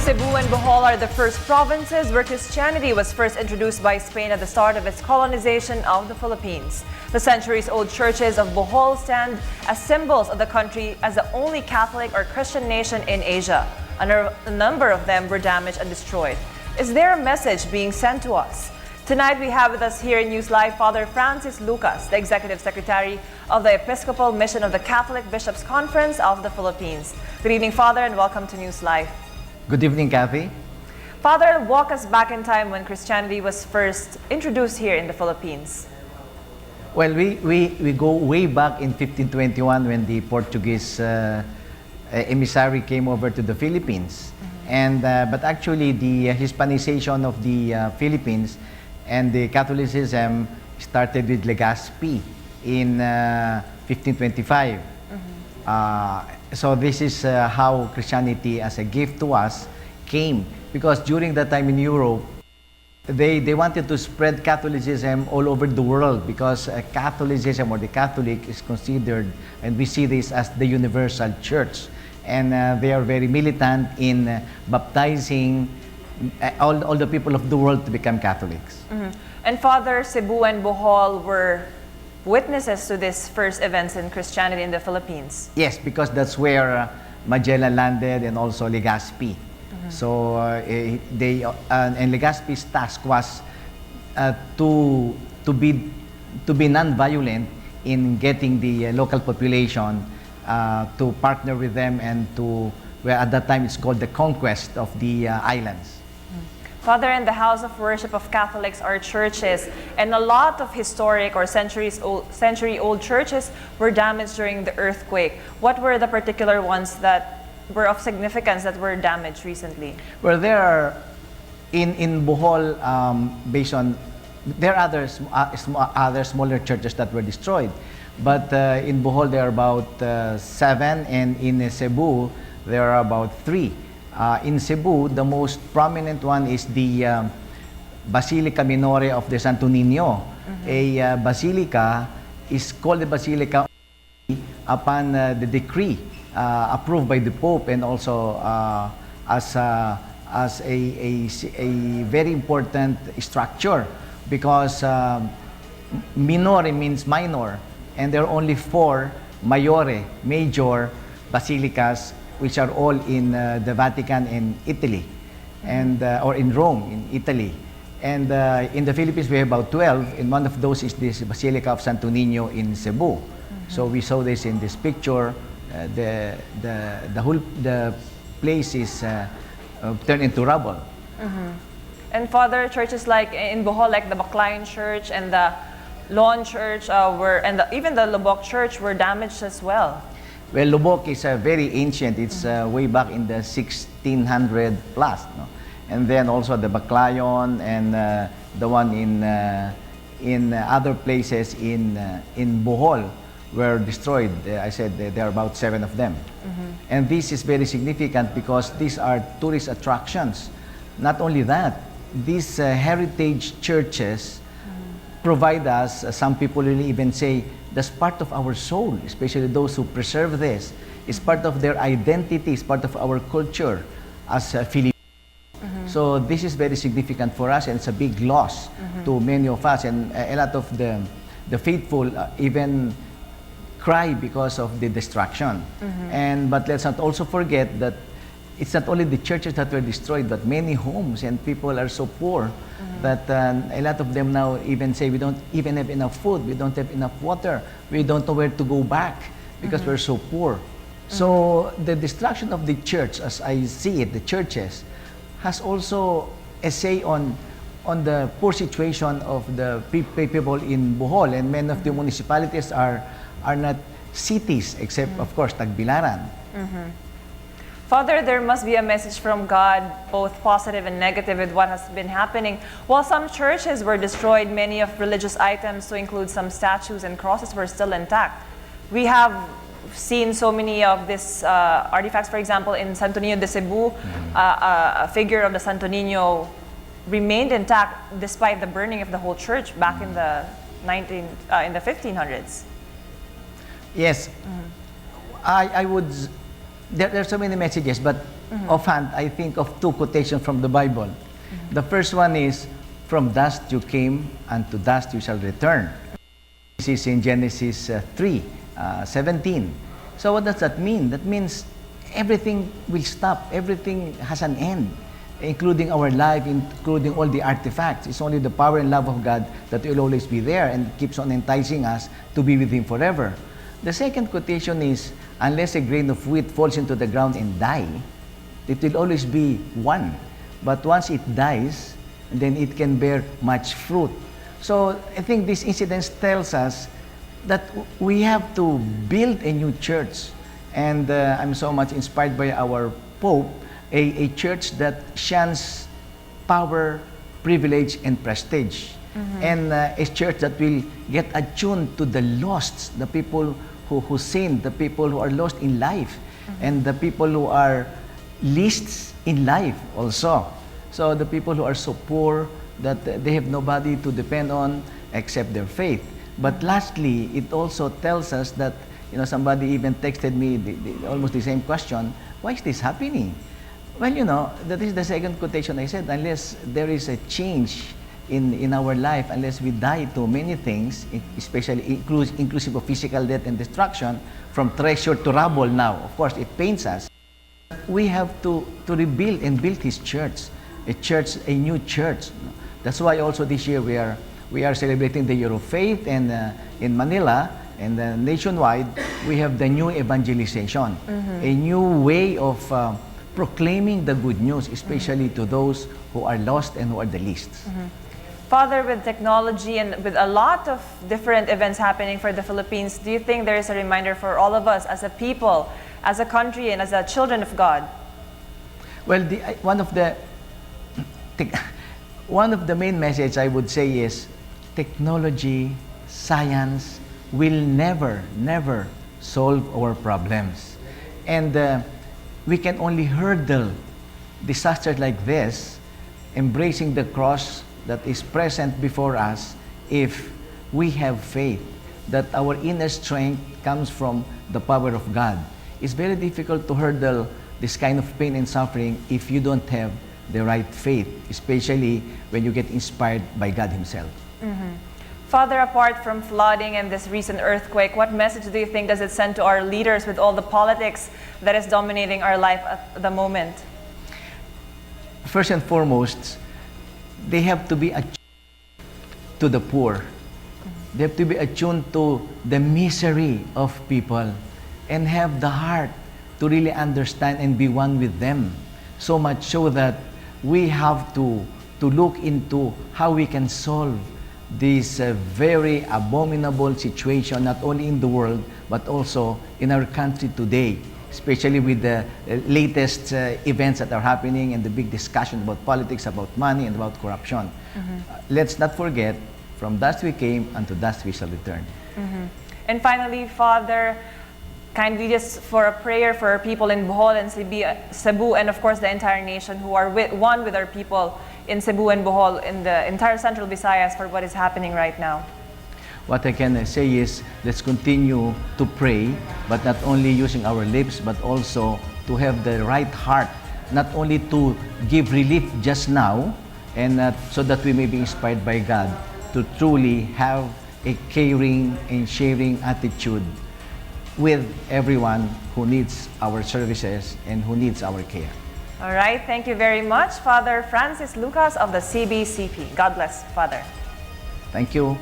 Cebu and Bohol are the first provinces where Christianity was first introduced by Spain at the start of its colonization of the Philippines. The centuries-old churches of Bohol stand as symbols of the country as the only Catholic or Christian nation in Asia. A number of them were damaged and destroyed. Is there a message being sent to us? Tonight we have with us here in NewsLife Father Francis Lucas, the Executive Secretary of the Episcopal Mission of the Catholic Bishops' Conference of the Philippines. Good evening, Father, and welcome to NewsLife. Good evening, Kathy. Father, walk us back in time when Christianity was first introduced here in the Philippines. Well, we go way back in 1521 when the Portuguese emissary came over to the Philippines. But actually the Hispanization of the Philippines and the Catholicism started with Legazpi in 1525. So this is how Christianity as a gift to us came, because during that time in Europe, they wanted to spread Catholicism all over the world, because Catholicism or the Catholic is considered, and we see this as the universal church. And they are very militant in baptizing all the people of the world to become Catholics. And Father, Cebu and Bohol were witnesses to these first events in Christianity in the Philippines. Yes, because that's where Magellan landed, and also Legazpi. So and Legazpi's task was to be non-violent in getting the local population to partner with them, and to, well, at that time it's called the conquest of the islands. Father, in the house of worship of Catholics are churches, and a lot of historic or century-old churches were damaged during the earthquake. What were the particular ones that were of significance that were damaged recently? Well, there are, in Bohol, there are other smaller churches that were destroyed. But in Bohol, there are about 7, and in Cebu, there are about 3. In Cebu, the most prominent one is the Basilica Minore of the Santo Niño. A basilica is called a basilica upon the decree approved by the Pope, and also as a very important structure, because minore means minor, and there are only 4 major basilicas, which are all in the Vatican in Italy, and or in Rome in Italy. And in the Philippines we have about 12, and one of those is this Basilica of Santo Niño in Cebu. So we saw this in this picture. The whole place is turned into rubble. And Father, churches like in Bohol, like the Balitaan Church and the Lawn Church even the Lubok Church were damaged as well. Well, Lubok is very ancient. It's way back in the 1600 plus. No? And then also the Balitaan and the one in other places in Bohol were destroyed. I said there are about 7 of them. And this is very significant because these are tourist attractions. Not only that, these heritage churches provide us, some people will even say, that's part of our soul, especially those who preserve this. It's part of their identity, it's part of our culture as Filipinos. So this is very significant for us, and it's a big loss to many of us. And a lot of the faithful even cry because of the destruction. But let's not also forget that it's not only the churches that were destroyed, but many homes, and people are so poor that a lot of them now even say, we don't even have enough food, we don't have enough water, we don't know where to go back because we're so poor. So the destruction of the church, as I see it, the churches, has also a say on the poor situation of the people in Bohol, and many of the municipalities are not cities, except of course Tagbilaran. Father, there must be a message from God, both positive and negative, with what has been happening. While some churches were destroyed, many of religious items, to include some statues and crosses, were still intact. We have seen so many of these artifacts. For example, in Santo Niño de Cebu, a figure of the Santo Niño remained intact despite the burning of the whole church back in the 1500s. Yes, I would. There are so many messages, but offhand, I think of two quotations from the Bible. The first one is, "From dust you came, and to dust you shall return." This is in Genesis 3:17. So what does that mean? That means everything will stop. Everything has an end, including our life, including all the artifacts. It's only the power and love of God that will always be there and keeps on enticing us to be with Him forever. The second quotation is, "Unless a grain of wheat falls into the ground and die, it will always be one. But once it dies, then it can bear much fruit." So I think this incident tells us that we have to build a new church. And I'm so much inspired by our Pope, a church that shuns power, privilege, and prestige. And a church that will get attuned to the lost, the people who sin, the people who are lost in life, and the people who are least in life also. So the people who are so poor that they have nobody to depend on except their faith. But lastly, it also tells us that, somebody even texted me almost the same question, "Why is this happening?" Well, that is the second quotation I said, unless there is a change in our life, unless we die to many things, especially inclusive of physical death and destruction, from treasure to rubble now, of course, it pains us. We have to rebuild and build His church, a new church. That's why also this year we are celebrating the Year of Faith, and in Manila and nationwide, we have the new evangelization, a new way of proclaiming the good news, especially to those who are lost and who are the least. Father, with technology and with a lot of different events happening for the Philippines, do you think there is a reminder for all of us as a people, as a country, and as a children of God? Well, one of the main messages I would say is technology, science will never solve our problems. And we can only hurdle disasters like this, embracing the cross that is present before us, if we have faith that our inner strength comes from the power of God. It's very difficult to hurdle this kind of pain and suffering if you don't have the right faith, especially when you get inspired by God Himself. Father, apart from flooding and this recent earthquake, what message do you think does it send to our leaders with all the politics that is dominating our life at the moment? First and foremost, they have to be attuned to the poor. They have to be attuned to the misery of people and have the heart to really understand and be one with them. So much so that we have to look into how we can solve this very abominable situation, not only in the world, but also in our country today, especially with the latest events that are happening and the big discussion about politics, about money, and about corruption. Let's not forget, from dust we came, and to dust we shall return. And finally, Father, kindly just for a prayer for our people in Bohol and Cebu, and of course the entire nation who are one with our people in Cebu and Bohol, in the entire Central Visayas, for what is happening right now. What I can say is, let's continue to pray, but not only using our lips, but also to have the right heart, not only to give relief just now, and so that we may be inspired by God to truly have a caring and sharing attitude with everyone who needs our services and who needs our care. All right, thank you very much, Father Francis Lucas of the CBCP. God bless, Father. Thank you.